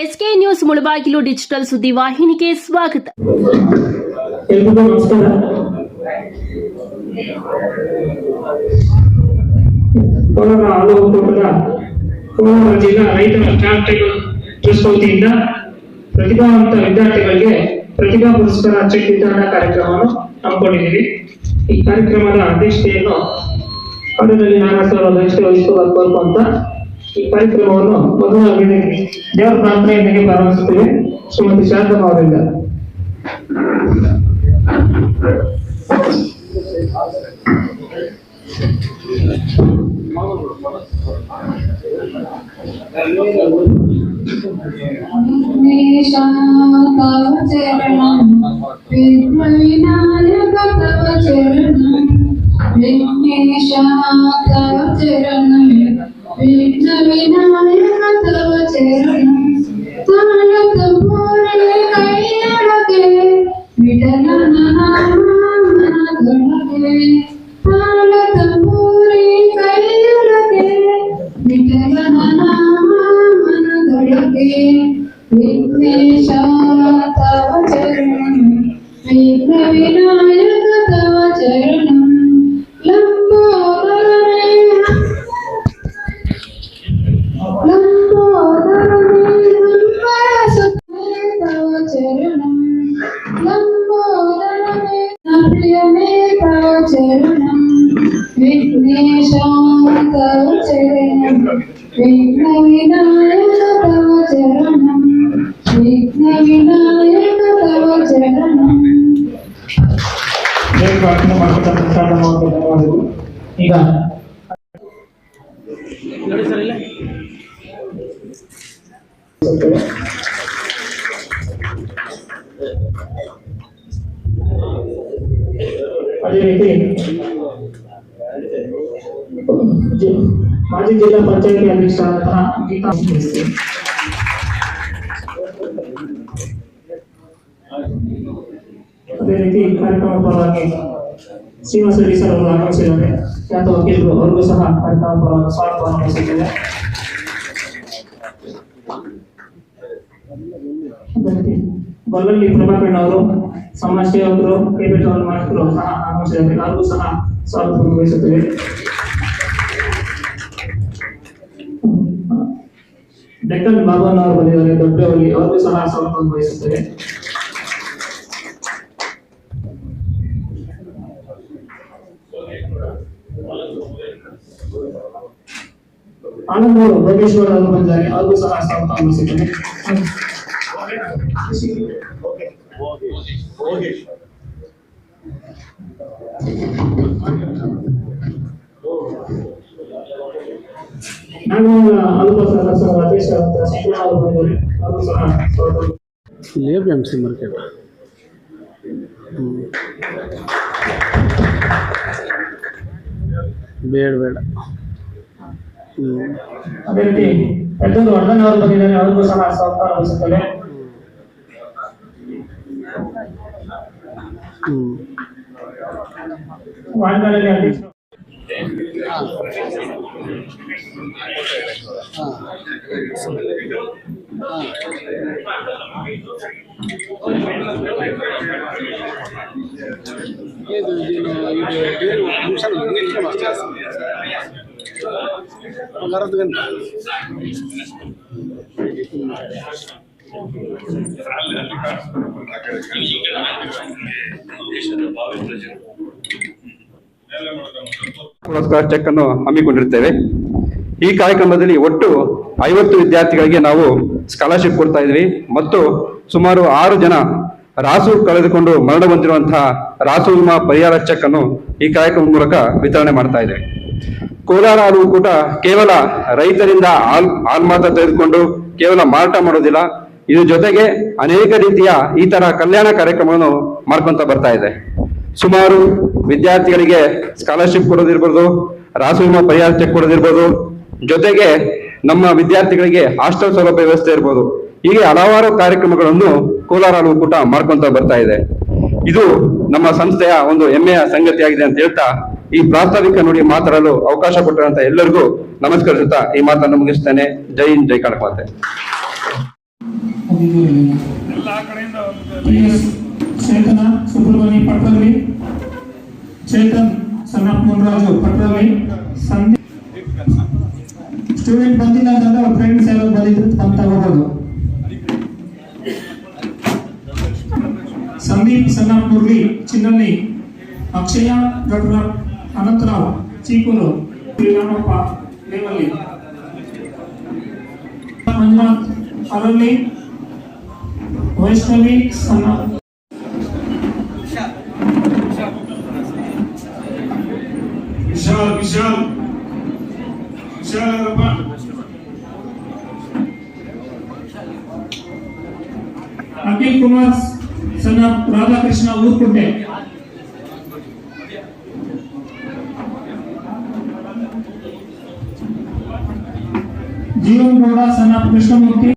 SK news Mulbagal digital ಸುದ್ದಿ ವಾಹಿನಿಗೆ ಸ್ವಾಗತ. ಎಲ್ರಿಗೂ ನಮಸ್ಕಾರ. ಕೋಲಾರ ಹಾಲು ಒಕ್ಕೂಟದ ಕೋಲಾರ ಜಿಲ್ಲಾ ರೈತರ ಚಾರಿಟೇಬಲ್ ಟ್ರಸ್ಟ್ ವತಿಯಿಂದ ಪ್ರತಿಭಾವಂತ ವಿದ್ಯಾರ್ಥಿಗಳಿಗೆ ಪ್ರತಿಭಾ ಪುರಸ್ಕಾರ ಚೆಕ್ ವಿತರಣಾ ಕಾರ್ಯಕ್ರಮವನ್ನು ಹಮ್ಮಿಕೊಂಡಿದ್ದೀವಿ. ಈ ಕಾರ್ಯಕ್ರಮದ ಅಧ್ಯಕ್ಷತೆಯನ್ನು ಕನ್ನಡದಲ್ಲಿ ನಾರಾಯಣ ಅಧ್ಯಕ್ಷತೆ ವಹಿಸಿಕೊಳ್ಳಬೇಕು ಅಂತ ಈ ಕಾರ್ಯಕ್ರಮವನ್ನು ಮೊದಲಾಗಿ ದೇವರ ಪ್ರಾರ್ಥನೆಯೊಂದಿಗೆ ಪ್ರಾರಂಭಿಸುತ್ತೇವೆ. ಶ್ರೀಮತಿ ಶಾರದಮ್ಮ ಅವರಿಂದ. ಈಗ ಅದೇ ರೀತಿ ಮಾಜಿ ಜಿಲ್ಲಾ ಪಂಚಾಯತಿ ಅಧ್ಯಕ್ಷರಾದಂತಹ ಗೀತಾ ಅದೇ ರೀತಿ ಕಾರ್ಯಕ್ರಮ ಪರವಾಗಿ ಶ್ರೀನಿವಾಸ ರೆಡ್ಡಿ ಸರ್ ಅವರು ಆಗಮಿಸಿದ್ದಾರೆ. ಖ್ಯಾತ ವಕೀಲರು ಅವರಿಗೂ ಸಹ ಕಾರ್ಯಕ್ರಮ ಪರವಾಗಿ ಸ್ವಾಗತವನ್ನು ಬಯಸುತ್ತೇವೆ. ಗೊಲ್ಲಲ್ಲಿ ಪ್ರಭಾಕರಣ್ಣ ಅವರು ಸಮಾಜ ಸೇವಕರು ಕೈಬೆಟ್ಟ ಮಾಲೀಕರು ಸಹ ಆಗಮಿಸಿದ್ದಾರೆ. ಅವರಿಗೂ ಸಹ ಸ್ವಾಗತವನ್ನು ಬಯಸುತ್ತೇವೆ. ಡೆಕ್ಕನ್ ಬಾಬನ್ ಅವರು ಬಂದಿದ್ದಾರೆ ದೊಡ್ಡವಲ್ಲಿ, ಅವರಿಗೂ ಸಹ ಸ್ವಾಗತವನ್ನು ಬಯಸುತ್ತೇವೆ. ಆನಂದ್ ಅವರು ಭೋಗೇಶ್ವರ ಅವರು ಬಂದಿದ್ದಾರೆ, ಅವರಿಗೂ ಸಹ ಸ್ವಾಗತವನ್ನು ಬಯಸುತ್ತೇವೆ. ನಾಗಮಂಗಲ ಅಲ್ಪಸರ ಸಂಘದ ಅಧ್ಯಕ್ಷರಾದ ಶಂಕರ ಅವರು ಬಂದಿದ್ದಾರೆ, ಅವರಿಗೂ ಸಹ ಸ್ವಾಗತ. ಎಪಿಎಂಸಿ ಮಾರ್ಕೆಟ್ ಬೇಡ ಅದೇ ರೀತಿ ಎದ್ದೂರು ವರ್ಧನ್ ಅವರು ಬಂದಿದ್ದಾರೆ, ಅವರಿಗೂ ಸಹ ಸ್ವಾಗತ ವಹಿಸುತ್ತೇವೆ. ವಾರ್ಡ್ಗಳಲ್ಲಿ ಅಧ್ಯಕ್ಷರು ಪುರಸ್ಕಾರ ಚೆಕ್ ಅನ್ನು ಹಮ್ಮಿಕೊಂಡಿರ್ತೇವೆ. ಈ ಕಾರ್ಯಕ್ರಮದಲ್ಲಿ ಒಟ್ಟು 50 ವಿದ್ಯಾರ್ಥಿಗಳಿಗೆ ನಾವು ಸ್ಕಾಲರ್ಶಿಪ್ ಕೊಡ್ತಾ ಇದ್ವಿ ಮತ್ತು ಸುಮಾರು 6 ಜನ ರಾಸು ಕಳೆದುಕೊಂಡು ಮರಣ ಹೊಂದಿರುವಂತಹ ರಾಸು ವಿಮಾ ಪರಿಹಾರ ಚೆಕ್ ಅನ್ನು ಈ ಕಾರ್ಯಕ್ರಮದ ಮೂಲಕ ವಿತರಣೆ ಮಾಡ್ತಾ ಇದ್ದೇವೆ. ಕೋಲಾರ ಹಾಲು ಒಕ್ಕೂಟ ಕೇವಲ ರೈತರಿಂದ ಹಾಲು ಮಾತ್ರ ತೆಗೆದುಕೊಂಡು ಕೇವಲ ಮಾರಾಟ ಮಾಡೋದಿಲ್ಲ, ಇದ್ರ ಜೊತೆಗೆ ಅನೇಕ ರೀತಿಯ ಈ ತರ ಕಲ್ಯಾಣ ಕಾರ್ಯಕ್ರಮವನ್ನು ಮಾಡ್ಕೊಂತ ಬರ್ತಾ ಇದೆ. ಸುಮಾರು ವಿದ್ಯಾರ್ಥಿಗಳಿಗೆ ಸ್ಕಾಲರ್ಶಿಪ್ ಕೊಡೋದಿರ್ಬೋದು, ರಾಸು ವಿಮಾ ಪರಿಹಾರ ಚೆಕ್ ಕೊಡೋದಿರ್ಬೋದು, ಜೊತೆಗೆ ನಮ್ಮ ವಿದ್ಯಾರ್ಥಿಗಳಿಗೆ ಹಾಸ್ಟೆಲ್ ಸೌಲಭ್ಯ ವ್ಯವಸ್ಥೆ ಇರ್ಬೋದು, ಹೀಗೆ ಹಲವಾರು ಕಾರ್ಯಕ್ರಮಗಳನ್ನು ಕೋಲಾರ ಹಾಲು ಒಕ್ಕೂಟ ಮಾಡ್ಕೊಂತ ಬರ್ತಾ ಇದೆ. ಇದು ನಮ್ಮ ಸಂಸ್ಥೆಯ ಒಂದು ಹೆಮ್ಮೆಯ ಸಂಗತಿಯಾಗಿದೆ ಅಂತ ಹೇಳ್ತಾ ಈ ಪ್ರಾಸ್ತಾವಿಕ ನುಡಿ ಮಾತಾಡಲು ಅವಕಾಶ ಕೊಟ್ಟಂತ ಎಲ್ಲರಿಗೂ ನಮಸ್ಕರಿಸುತ್ತಾ ಈ ಮಾತನ್ನು ಮುಗಿಸ್ತೇನೆ. ಜೈ ಹಿಂದ್, ಜೈ ಕನಕ ಮಾತೆ. ಮುಗಿದಿರಲಿಲ್ಲ. ಚೇತನ ಸುಬ್ರಹ್ಮಣ್ಯ ಪಟ್ರಲ್ಲಿ, ಚೇತನ್ ಸಣ್ಣ ಮುನ್ರಾಜು ಪಟ್ರಲ್ಲಿ, ಸಂದೀಪ್ ಸ್ಟೂಡೆಂಟ್ ಬಂದಿಲ್ಲ ಅಂತಂದ್ರೆ ಅವ್ರ ಫ್ರೆಂಡ್ಸ್ ಯಾರು ಬಂದಿದ್ರು ಬಂದು ತಗೋಬಹುದು. ಸಂದೀಪ್ ಸಣ್ಣ ಮುರಳಿ ಚಿನ್ನಳ್ಳಿ, ಅಕ್ಷಯ ಡಾಕ್ಟರ್ ಅನಂತರಾವ್ ಚೀಕೂರು, ಶ್ರೀರಾಮಪ್ಪ ದೇವಲ್ಲಿ, ಮಂಜುನಾಥ್ ಅರಳ್ಳಿ, ವೈಷ್ಣವಿ ಸಣ್ಣ ವಿಶಾಲ್ ಅಖಿಲ್ ಕುಮಾರ್ ಸಣ್ಣ ರಾಧಾಕೃಷ್ಣ ಊರ್ಕುಂಟೆ, ಜೀವನ್ ಗೌಡ ಸಣ್ಣ ಕೃಷ್ಣಮೂರ್ತಿ.